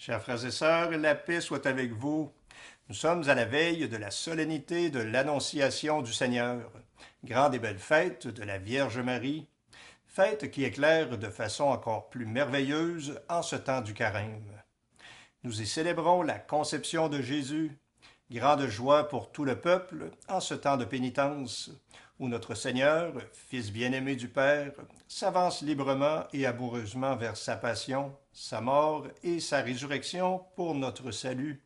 Chers frères et sœurs, la paix soit avec vous. Nous sommes à la veille de la solennité de l'Annonciation du Seigneur, grande et belle fête de la Vierge Marie, fête qui éclaire de façon encore plus merveilleuse en ce temps du carême. Nous y célébrons la conception de Jésus, grande joie pour tout le peuple en ce temps de pénitence, où notre Seigneur, Fils bien-aimé du Père, s'avance librement et amoureusement vers sa passion, sa mort et sa résurrection pour notre salut.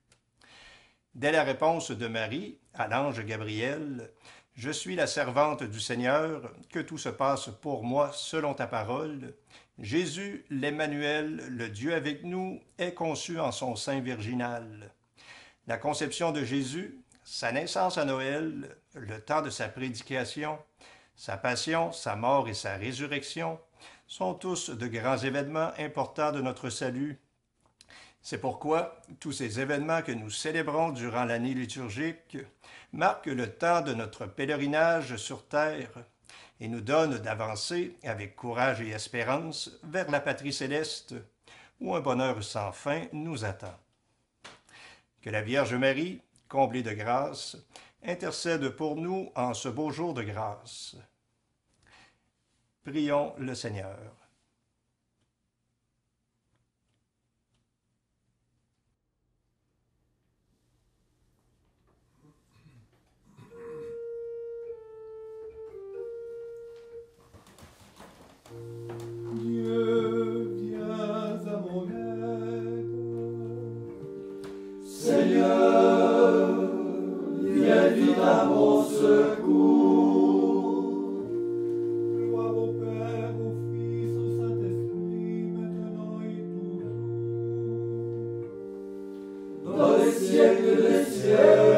Dès la réponse de Marie à l'ange Gabriel, « Je suis la servante du Seigneur, que tout se passe pour moi selon ta parole », Jésus, l'Emmanuel, le Dieu avec nous, est conçu en son sein virginal. La conception de Jésus, sa naissance à Noël, le temps de sa prédication, sa passion, sa mort et sa résurrection sont tous de grands événements importants de notre salut. C'est pourquoi tous ces événements que nous célébrons durant l'année liturgique marquent le temps de notre pèlerinage sur terre et nous donnent d'avancer avec courage et espérance vers la patrie céleste où un bonheur sans fin nous attend. Que la Vierge Marie, comblée de grâce, intercède pour nous en ce beau jour de grâce. Prions le Seigneur. Dieu, viens à mon aide. Seigneur, viens vite à mon secours. Gloire au Père, au Fils, au Saint-Esprit, maintenant et toujours, dans les siècles des siècles.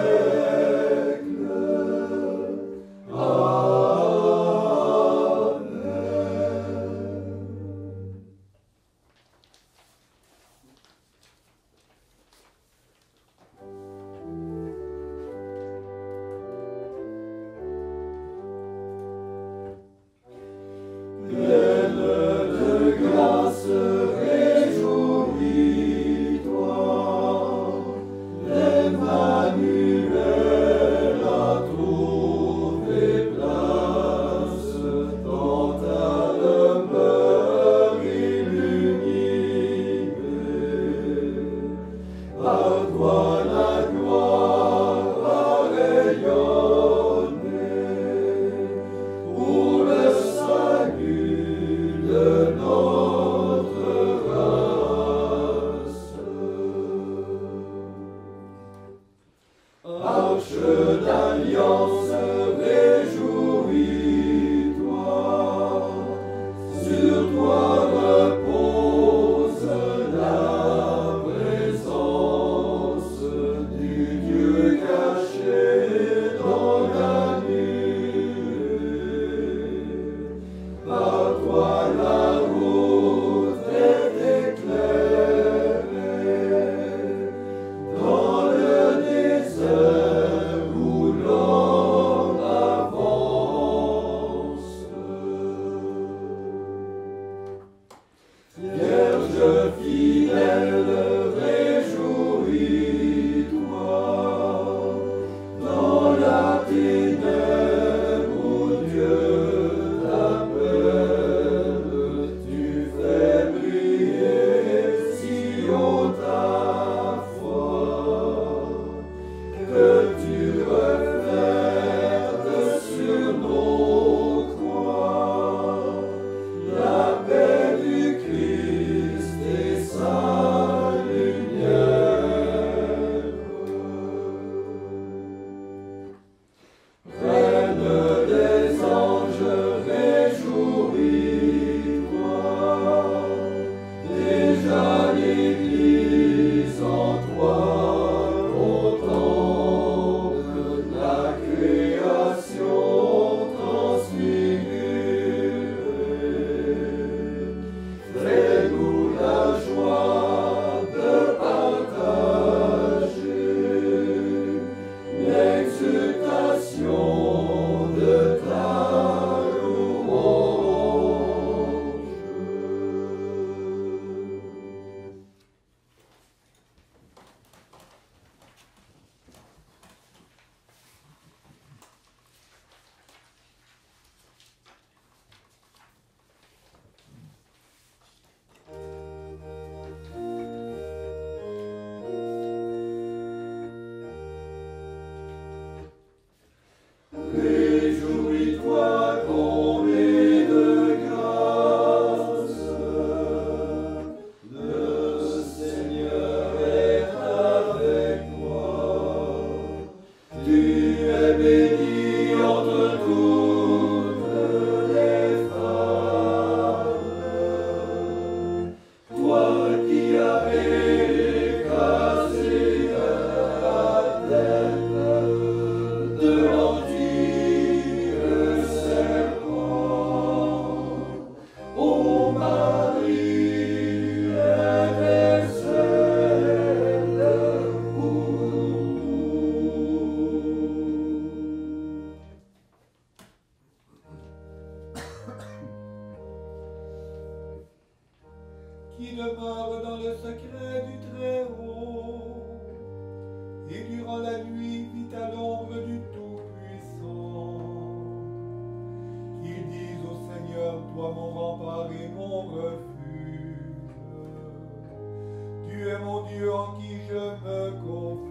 Salut. qui demeure dans le secret du Très-Haut, et durant la nuit vit à l'ombre du Tout-Puissant. Qu'ils disent au Seigneur, toi mon rempart et mon refuge, tu es mon Dieu en qui je me confie.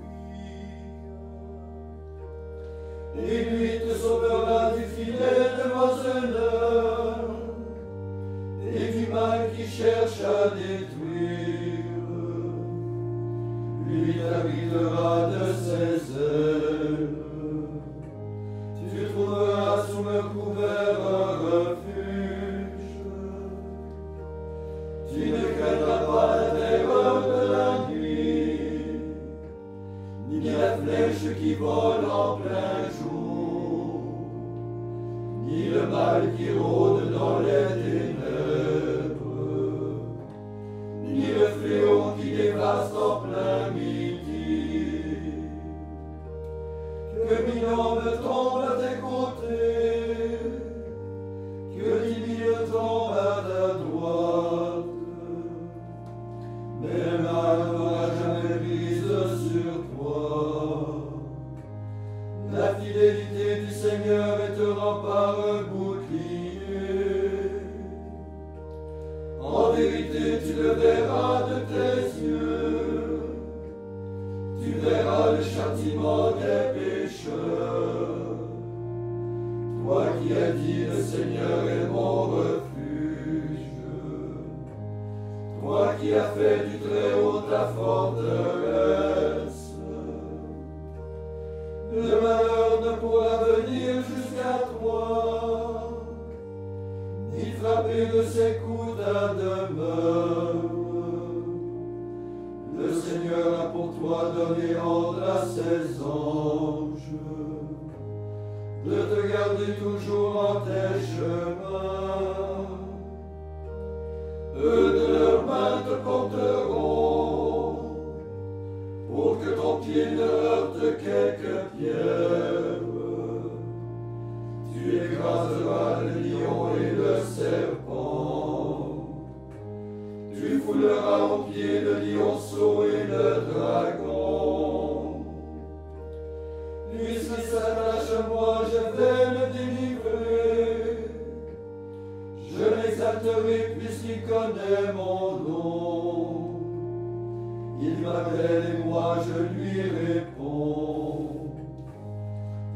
Et lui te sauvera du filet demoiselleur et du mal qui cherche à détruire. Lui t'habitera de ses ailes. Tu trouveras sous le couvert un refuge. Tu ne craindras pas la terreur de la nuit, ni la flèche qui vole en plein jour, ni le mal qui rôde dans les ténèbres, ni le fléau qui dévaste en plein midi. Que 1000 hommes tombent à tes côtés, que 10 000 tombent à ta droite, mais le mal n'aura jamais prise sur toi. La fidélité du Seigneur est te rempart un bouclier. En vérité, tu le verras de tes yeux. Tu verras le châtiment des pécheurs. Toi qui as dit, le Seigneur est mon refuge. Toi qui as fait du Très-Haut ta forteresse. Le malheur ne pourra venir jusqu'à toi, ni frapper de ses coups ta demeure. Le Seigneur a pour toi donné ordre à ses anges de te garder toujours en tes chemins. Eux de leurs mains te porteront, pour que ton pied ne heurte quelque pierre. Tu écraseras le lion et le serpent. Tu fouleras au pied le lionceau et le dragon. Puisqu'il s'attache à moi, je vais le délivrer. Je l'exalterai puisqu'il connaît mon nom. Il m'appelle et moi je lui réponds.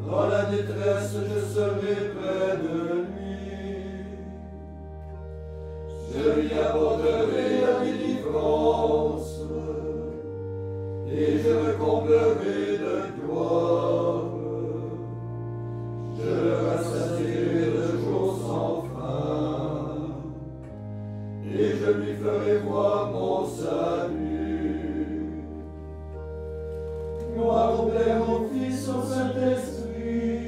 Dans la détresse, je serai près de lui. Je lui apporterai la délivrance et je le comblerai de gloire. Je le rassasierai de jours sans fin et je lui ferai voir mon salut. Gloire au Père, au Fils, au Saint-Esprit,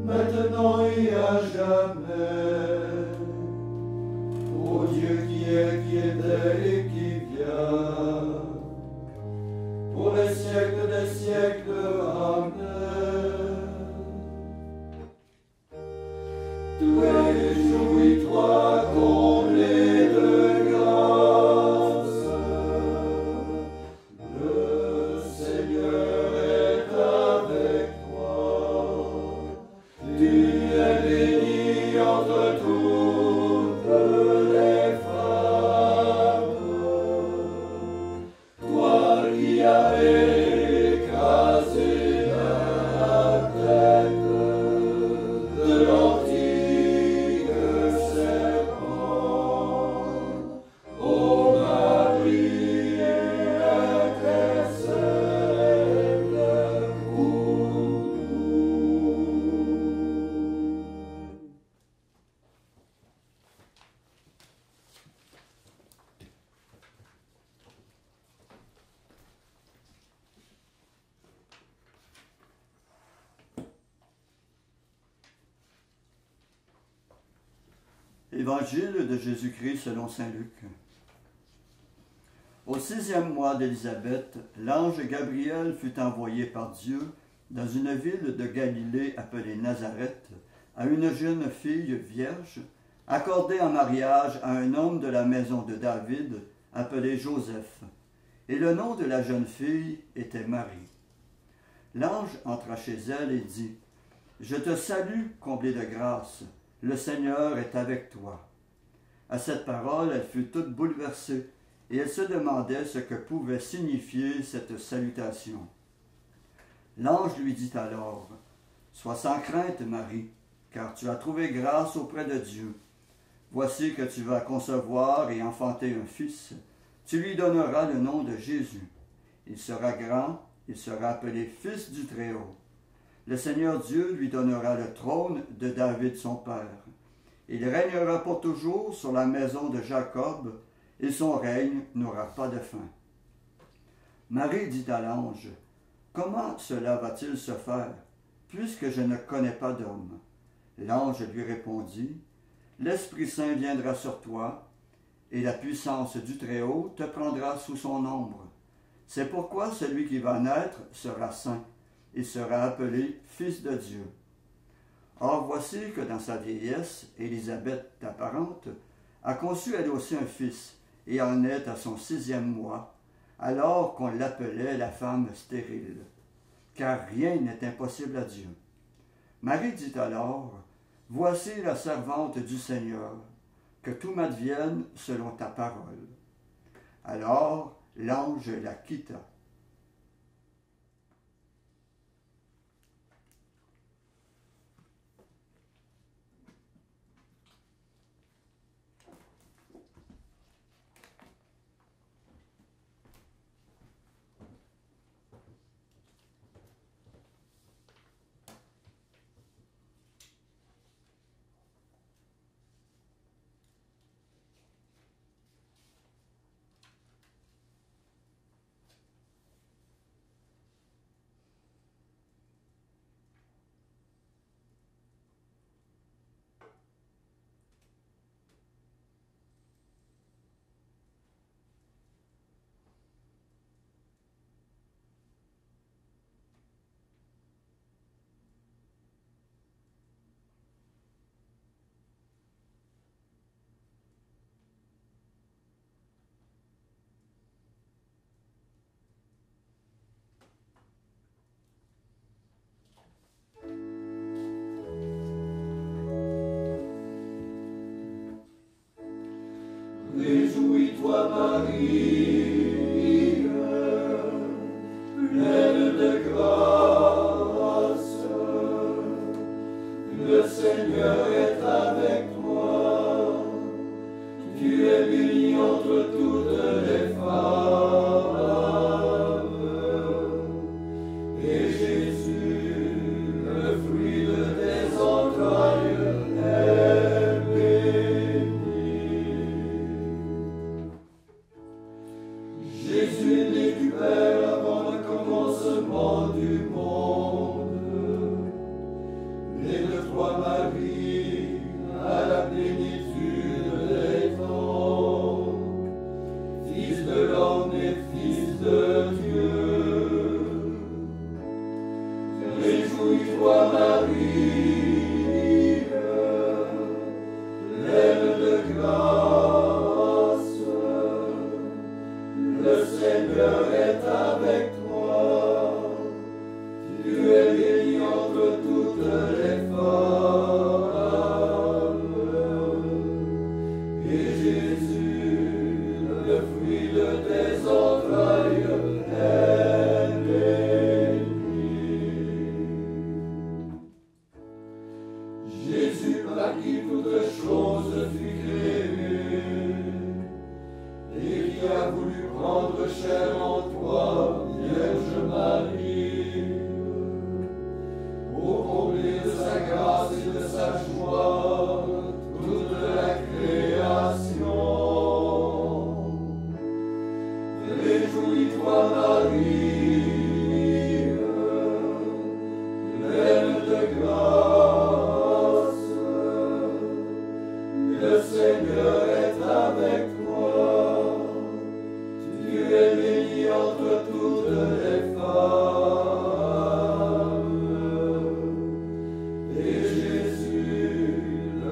maintenant et à jamais. Ô Dieu qui est, qui était et qui vient, pour les siècles des siècles. Amen. Tu es jouis-toi, comblé de grâce. Le Seigneur est avec toi. Tu es bénie entre toutes les femmes. Toi qui as écrasé la tête de l'antique serpent. Ô Marie, intercède pour nous. Évangile de Jésus-Christ selon saint Luc. Au 6e mois d'Élisabeth, l'ange Gabriel fut envoyé par Dieu dans une ville de Galilée appelée Nazareth à une jeune fille vierge, accordée en mariage à un homme de la maison de David, appelé Joseph. Et le nom de la jeune fille était Marie. L'ange entra chez elle et dit, « Je te salue, comblée de grâce, le Seigneur est avec toi. » À cette parole, elle fut toute bouleversée, et elle se demandait ce que pouvait signifier cette salutation. L'ange lui dit alors, « Sois sans crainte, Marie, car tu as trouvé grâce auprès de Dieu. Voici que tu vas concevoir et enfanter un fils. Tu lui donneras le nom de Jésus. Il sera grand, il sera appelé Fils du Très-Haut. Le Seigneur Dieu lui donnera le trône de David son père. Il régnera pour toujours sur la maison de Jacob, et son règne n'aura pas de fin. » Marie dit à l'ange, « Comment cela va-t-il se faire, puisque je ne connais pas d'homme? » L'ange lui répondit, « L'Esprit Saint viendra sur toi, et la puissance du Très-Haut te prendra sous son ombre. C'est pourquoi celui qui va naître sera saint, et sera appelé Fils de Dieu. Or voici que dans sa vieillesse, Élisabeth, ta parente, a conçu elle aussi un fils, et en est à son 6e mois, alors qu'on l'appelait la femme stérile, car rien n'est impossible à Dieu. Marie dit alors, « Voici la servante du Seigneur, que tout m'advienne selon ta parole. » Alors l'ange la quitta. Réjouis-toi, Marie, pleine de grâce. Le Seigneur est avec toi. Tu es bénie entre toutes les femmes. Et Jésus, le fruit de tes entrailles, est béni. Jésus est né du Père avant le commencement du monde. Né de toi, Marie, à la plénitude des temps. Fils de l'homme et Fils de Dieu. Réjouis-toi, Marie, pleine de grâce. Le Seigneur est avec toi. Tu es bénie entre toutes les femmes. Et Jésus, le fruit de tes entrailles, est béni. Jésus, par qui toutes choses fut créée, et qui a voulu prendre chair en toi, Vierge Marie, pour combler de sa grâce et de sa joie toute la création. Réjouis-toi, Marie, pleine de grâce. Le Seigneur est avec toi. Tu es bénie entre toutes les femmes. Et Jésus,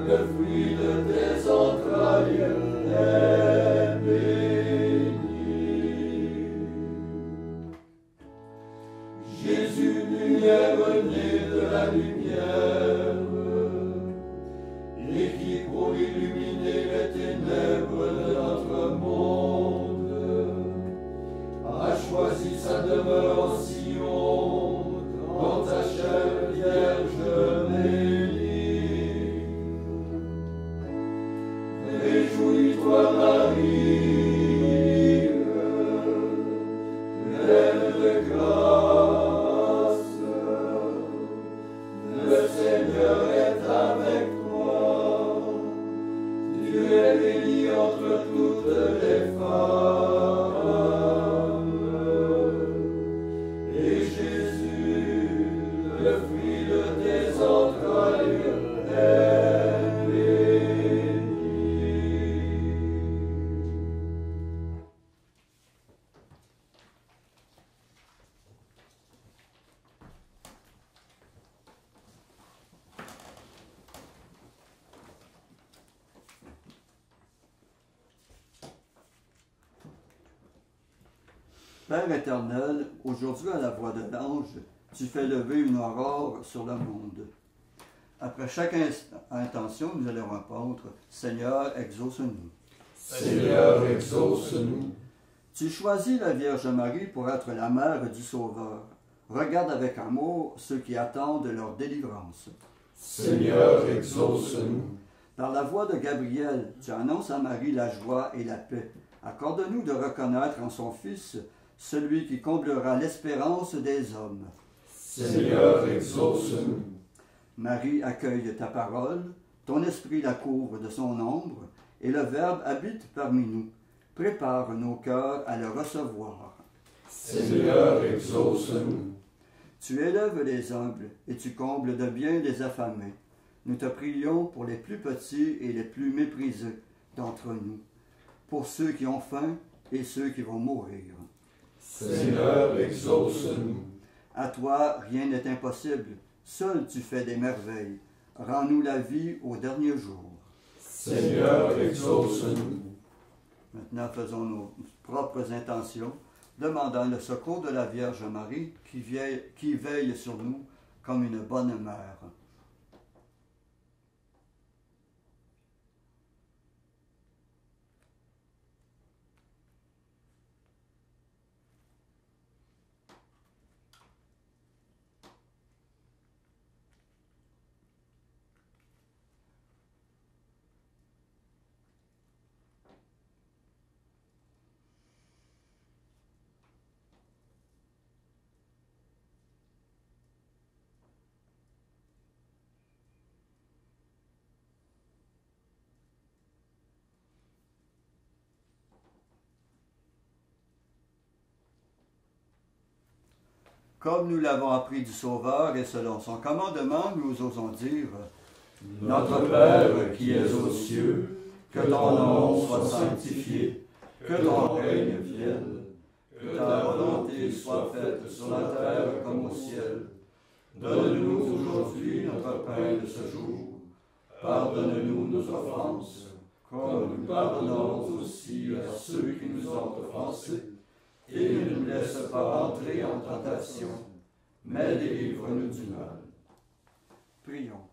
le fruit de tes Père éternel, aujourd'hui à la voix de l'ange, tu fais lever une aurore sur le monde. Après chaque intention, nous allons répondre « Seigneur, exauce-nous ». Seigneur, exauce-nous. Tu choisis la Vierge Marie pour être la mère du Sauveur. Regarde avec amour ceux qui attendent leur délivrance. Seigneur, exauce-nous. Par la voix de Gabriel, tu annonces à Marie la joie et la paix. Accorde-nous de reconnaître en son Fils celui qui comblera l'espérance des hommes. Seigneur, exauce-nous. Marie accueille ta parole, ton esprit la couvre de son ombre, et le Verbe habite parmi nous. Prépare nos cœurs à le recevoir. Seigneur, exauce-nous. Tu élèves les humbles et tu combles de bien les affamés. Nous te prions pour les plus petits et les plus méprisés d'entre nous, pour ceux qui ont faim et ceux qui vont mourir. Seigneur, exauce-nous. À toi, rien n'est impossible. Seul tu fais des merveilles. Rends-nous la vie au dernier jour. Seigneur, exauce-nous. Maintenant, faisons nos propres intentions, demandant le secours de la Vierge Marie qui veille sur nous comme une bonne mère. Comme nous l'avons appris du Sauveur et selon son commandement, nous osons dire « Notre Père qui es aux cieux, que ton nom soit sanctifié, que ton règne vienne, que ta volonté soit faite sur la terre comme au ciel. Donne-nous aujourd'hui notre pain de ce jour. Pardonne-nous nos offenses, comme nous pardonnons aussi à ceux qui nous ont offensés. Et ne nous laisse pas entrer en tentation, mais délivre-nous du mal. » Prions.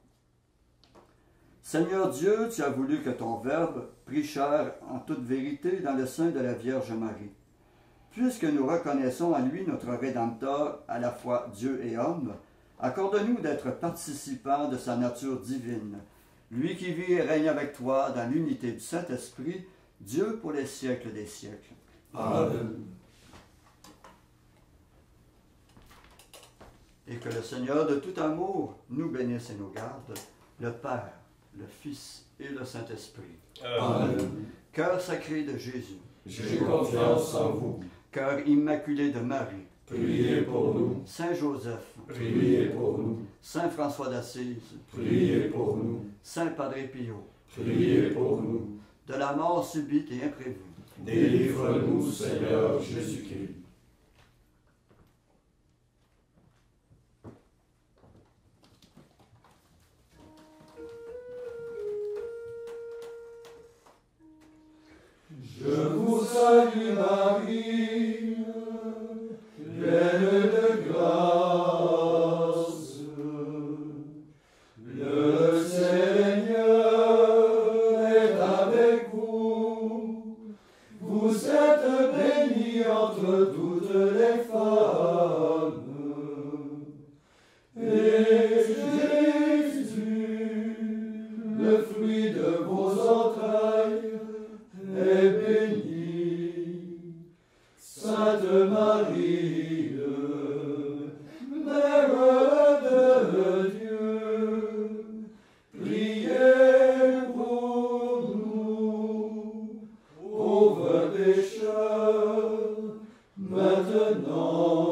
Seigneur Dieu, tu as voulu que ton Verbe prît chair en toute vérité dans le sein de la Vierge Marie. Puisque nous reconnaissons en lui notre Rédempteur, à la fois Dieu et homme, accorde-nous d'être participants de sa nature divine, lui qui vit et règne avec toi dans l'unité du Saint-Esprit, Dieu pour les siècles des siècles. Amen. Et que le Seigneur de tout amour nous bénisse et nous garde, le Père, le Fils et le Saint-Esprit. Amen. Cœur sacré de Jésus, J'ai confiance en vous. cœur immaculé de Marie, Priez pour nous. Saint Joseph, Priez pour nous. Saint François d'Assise, Priez pour nous. Saint Padre Pio, Priez pour nous. de la mort subite et imprévue, Délivre-nous, Seigneur Jésus-Christ. Je vous salue Marie, pleine de grâce. Le Seigneur est avec vous. Vous êtes bénie entre toutes les femmes. Et Jésus, le fruit de vos entrailles, est béni. Sainte Marie, Mère de Dieu, priez pour nous, pauvres pécheurs, maintenant